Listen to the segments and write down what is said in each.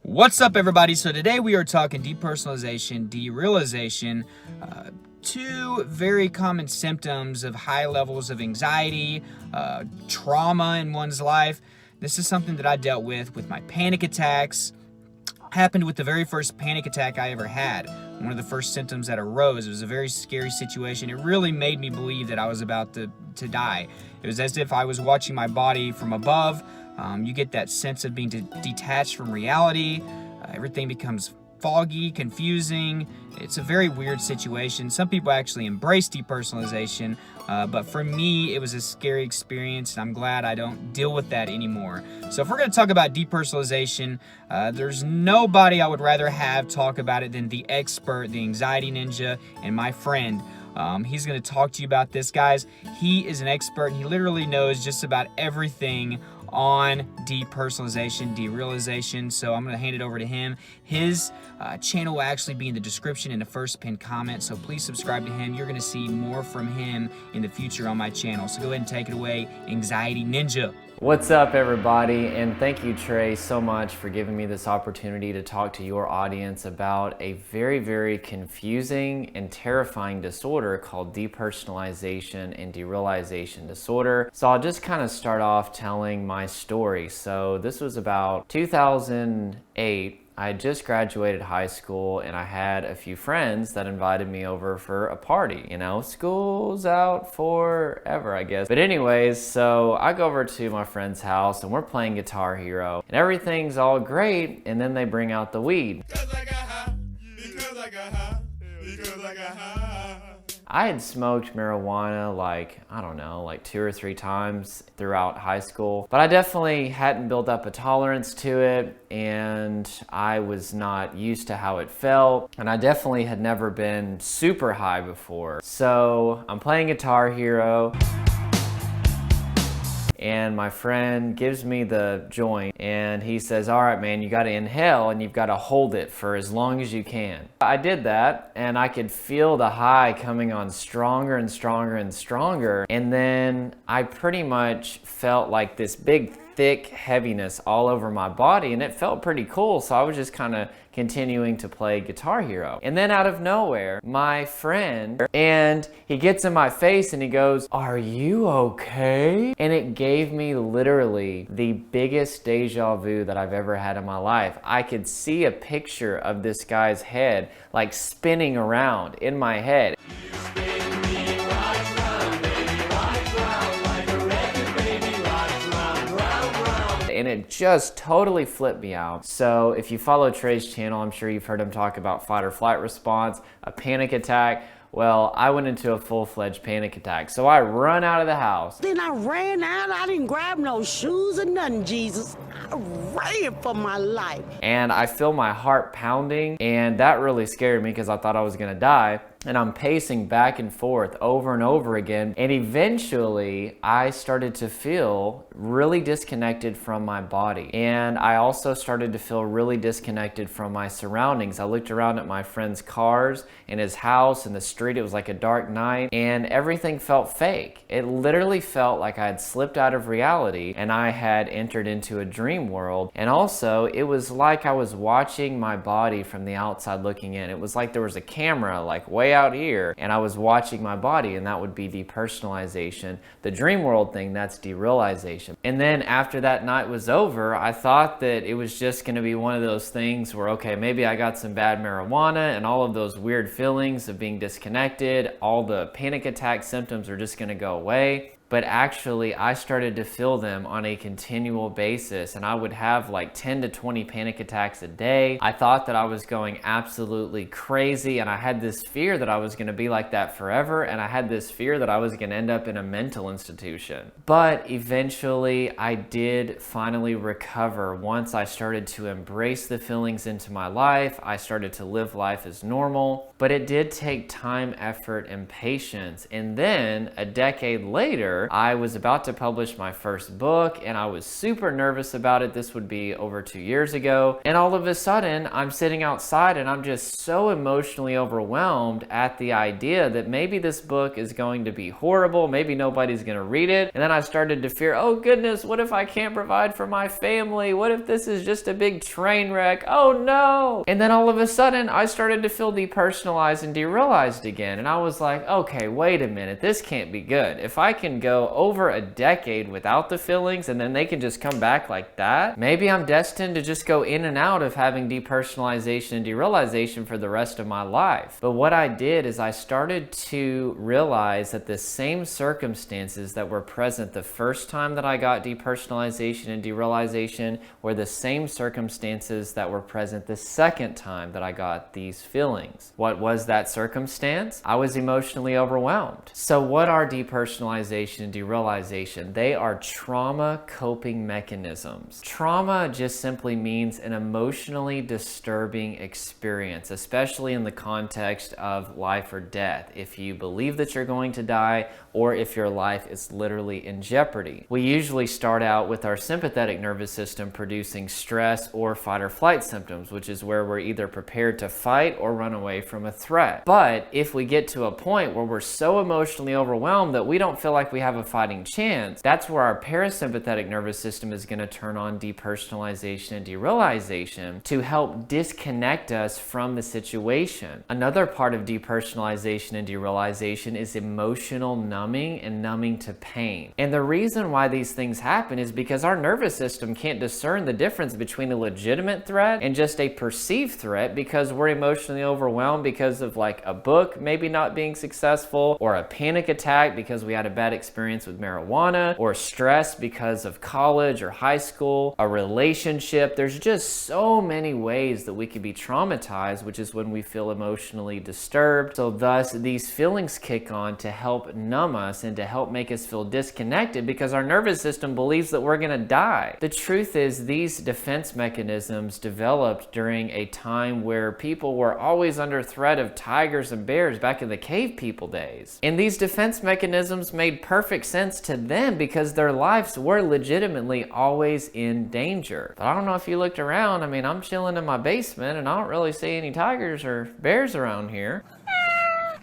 What's up, everybody? So today we are talking depersonalization, derealization, two very common symptoms of high levels of anxiety, trauma in one's life. This is something that I dealt with my panic attacks. Happened with the very first panic attack I ever had. One of the first symptoms that arose. It was a very scary situation. It really made me believe that I was about to die. It was as if I was watching my body from above. You get that sense of being detached from reality. Everything becomes foggy, confusing. It's a very weird situation. Some people actually embrace depersonalization, but for me, it was a scary experience, and I'm glad I don't deal with that anymore. So if we're going to talk about depersonalization, there's nobody I would rather have talk about it than the expert, the anxiety ninja, and my friend. He's going to talk to you about this, guys. He is an expert, and he literally knows just about everything on depersonalization, derealization. So I'm going to hand it over to him. His channel will actually be in the description in the first pinned comment, so please subscribe to him. You're going to see more from him in the future on my channel. So go ahead and take it away, Anxiety Ninja. What's up, everybody, and thank you, Trey, so much for giving me this opportunity to talk to your audience about a very, very confusing and terrifying disorder called depersonalization and derealization disorder. So I'll just kind of start off telling my story. So this was about 2008. I had just graduated high school, and I had a few friends that invited me over for a party. You know, school's out forever, I guess. But anyways, so I go over to my friend's house, and we're playing Guitar Hero, and everything's all great, and then they bring out the weed. I had smoked marijuana like 2 or 3 times throughout high school, but I definitely hadn't built up a tolerance to it, and I was not used to how it felt, and I definitely had never been super high before. So I'm playing Guitar Hero, and my friend gives me the joint, and he says, all right, man, you got to inhale and you've got to hold it for as long as you can. I did that, and I could feel the high coming on stronger and stronger and stronger. And then I pretty much felt like this big, thick heaviness all over my body, and it felt pretty cool. So I was just kind of continuing to play Guitar Hero. And then out of nowhere, my friend, and he gets in my face and he goes, "Are you okay?" And it gave me literally the biggest deja vu that I've ever had in my life. I could see a picture of this guy's head like spinning around in my head. And it just totally flipped me out. So if you follow Trey's channel, I'm sure you've heard him talk about fight or flight response, a panic attack. Well, I went into a full-fledged panic attack. So I run out of the house. Then I ran out. I didn't grab no shoes or nothing, Jesus. I ran for my life. And I feel my heart pounding, and that really scared me because I thought I was gonna die. And I'm pacing back and forth over and over again. And eventually I started to feel really disconnected from my body. And I also started to feel really disconnected from my surroundings. I looked around at my friend's cars and his house and the street. It was like a dark night, and everything felt fake. It literally felt like I had slipped out of reality and I had entered into a dream world. And also it was like I was watching my body from the outside looking in. It was like there was a camera like way out here, and I was watching my body, and that would be depersonalization. The dream world thing, that's derealization. And then after that night was over, I thought that it was just going to be one of those things where, okay, maybe I got some bad marijuana and all of those weird feelings of being disconnected, all the panic attack symptoms are just going to go away. But actually, I started to feel them on a continual basis, and I would have like 10 to 20 panic attacks a day. I thought that I was going absolutely crazy, and I had this fear that I was going to be like that forever, and I had this fear that I was going to end up in a mental institution. But eventually, I did finally recover. Once I started to embrace the feelings into my life, I started to live life as normal. But it did take time, effort, and patience. And then, a decade later, chapter. I was about to publish my first book and I was super nervous about it. This would be over 2 years ago. And all of a sudden, I'm sitting outside and I'm just so emotionally overwhelmed at the idea that maybe this book is going to be horrible. Maybe nobody's going to read it. And then I started to fear, oh goodness, what if I can't provide for my family? What if this is just a big train wreck? Oh no. And then all of a sudden, I started to feel depersonalized and derealized again. And I was like, okay, wait a minute. This can't be good. If I can go over a decade without the feelings and then they can just come back like that, maybe I'm destined to just go in and out of having depersonalization and derealization for the rest of my life. But what I did is I started to realize that the same circumstances that were present the first time that I got depersonalization and derealization were the same circumstances that were present the second time that I got these feelings. What was that circumstance? I was emotionally overwhelmed. So what are depersonalization and derealization? They are trauma coping mechanisms. Trauma just simply means an emotionally disturbing experience, especially in the context of life or death. If you believe that you're going to die, or if your life is literally in jeopardy. We usually start out with our sympathetic nervous system producing stress or fight or flight symptoms, which is where we're either prepared to fight or run away from a threat. But if we get to a point where we're so emotionally overwhelmed that we don't feel like we have a fighting chance, that's where our parasympathetic nervous system is going to turn on depersonalization and derealization to help disconnect us from the situation. Another part of depersonalization and derealization is emotional numbing and numbing to pain. And the reason why these things happen is because our nervous system can't discern the difference between a legitimate threat and just a perceived threat, because we're emotionally overwhelmed because of like a book maybe not being successful, or a panic attack because we had a bad experience with marijuana, or stress because of college or high school, a relationship. There's just so many ways that we could be traumatized, which is when we feel emotionally disturbed. So thus these feelings kick on to help numb us and to help make us feel disconnected, because our nervous system believes that we're going to die. The truth is, these defense mechanisms developed during a time where people were always under threat of tigers and bears back in the cave people days. And these defense mechanisms made perfect sense to them because their lives were legitimately always in danger. But I don't know if you looked around. I mean, I'm chilling in my basement and I don't really see any tigers or bears around here.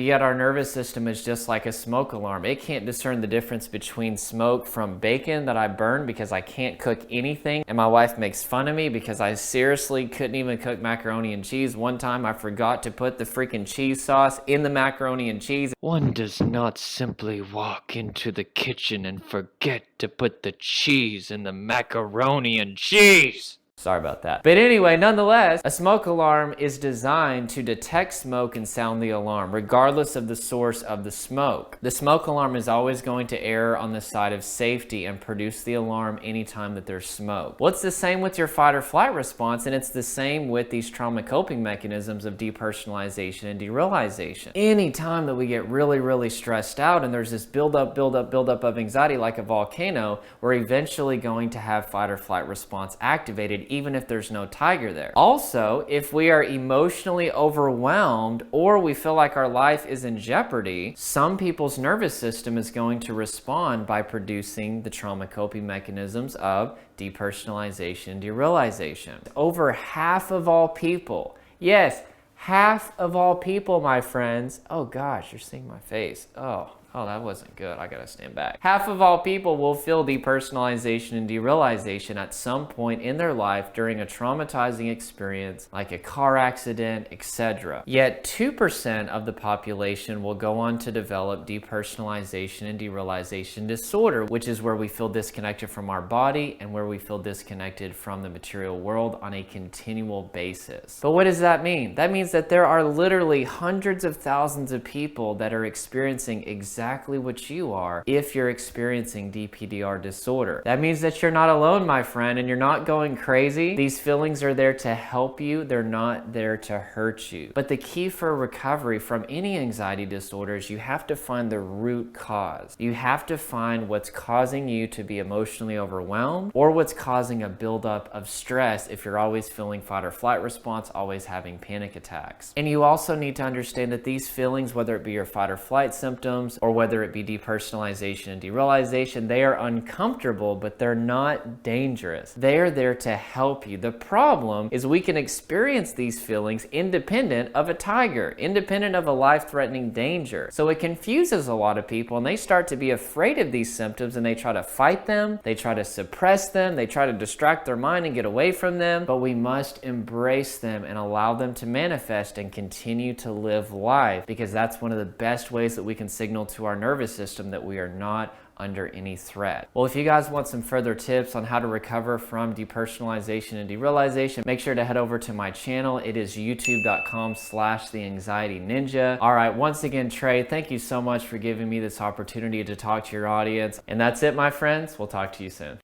Yet our nervous system is just like a smoke alarm. It can't discern the difference between smoke from bacon that I burn because I can't cook anything, and my wife makes fun of me because I seriously couldn't even cook macaroni and cheese. One time I forgot to put the freaking cheese sauce in the macaroni and cheese. One does not simply walk into the kitchen and forget to put the cheese in the macaroni and cheese. Sorry about that. But anyway, nonetheless, a smoke alarm is designed to detect smoke and sound the alarm, regardless of the source of the smoke. The smoke alarm is always going to err on the side of safety and produce the alarm anytime that there's smoke. Well, it's the same with your fight or flight response, and it's the same with these trauma coping mechanisms of depersonalization and derealization. Anytime that we get really, really stressed out and there's this buildup of anxiety like a volcano, we're eventually going to have fight or flight response activated, even if there's no tiger there. Also, if we are emotionally overwhelmed or we feel like our life is in jeopardy, some people's nervous system is going to respond by producing the trauma coping mechanisms of depersonalization and derealization. Over half of all people, yes, half of all people, my friends. Oh gosh, you're seeing my face. Oh, that wasn't good. I gotta stand back. Half of all people will feel depersonalization and derealization at some point in their life during a traumatizing experience like a car accident, etc. Yet 2% of the population will go on to develop depersonalization and derealization disorder, which is where we feel disconnected from our body and where we feel disconnected from the material world on a continual basis. But what does that mean? That means that there are literally hundreds of thousands of people that are experiencing exactly what you are if you're experiencing DPDR disorder. That means that you're not alone, my friend, and you're not going crazy. These feelings are there to help you. They're not there to hurt you. But the key for recovery from any anxiety disorder is you have to find the root cause. You have to find what's causing you to be emotionally overwhelmed, or what's causing a buildup of stress if you're always feeling fight or flight response, always having panic attacks. And you also need to understand that these feelings, whether it be your fight or flight symptoms or or whether it be depersonalization and derealization, they are uncomfortable, but they're not dangerous. They are there to help you. The problem is we can experience these feelings independent of a tiger, independent of a life-threatening danger. So it confuses a lot of people, and they start to be afraid of these symptoms, and they try to fight them, they try to suppress them, they try to distract their mind and get away from them. But we must embrace them and allow them to manifest and continue to live life, because that's one of the best ways that we can signal to our nervous system that we are not under any threat. Well, if you guys want some further tips on how to recover from depersonalization and derealization, make sure to head over to my channel. It is youtube.com/theanxietyninja. All right, once again, Trey, thank you so much for giving me this opportunity to talk to your audience. And that's it, my friends. We'll talk to you soon.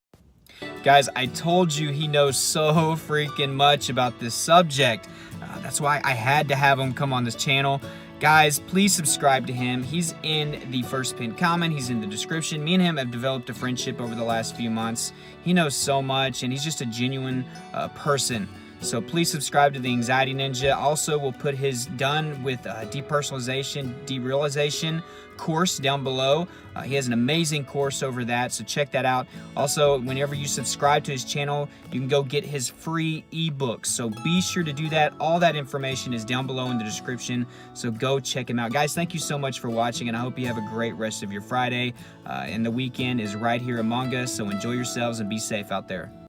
Guys, I told you he knows so freaking much about this subject. That's why I had to have him come on this channel. Guys, please subscribe to him. He's in the first pinned comment. He's in the description. Me and him have developed a friendship over the last few months. He knows so much, and he's just a genuine person. So please subscribe to the Anxiety Ninja. Also, we'll put his done with depersonalization, derealization course down below. He has an amazing course over that, so check that out. Also, whenever you subscribe to his channel, you can go get his free ebook. So be sure to do that. All that information is down below in the description, so go check him out. Guys, thank you so much for watching, and I hope you have a great rest of your Friday. And the weekend is right here among us, so enjoy yourselves and be safe out there.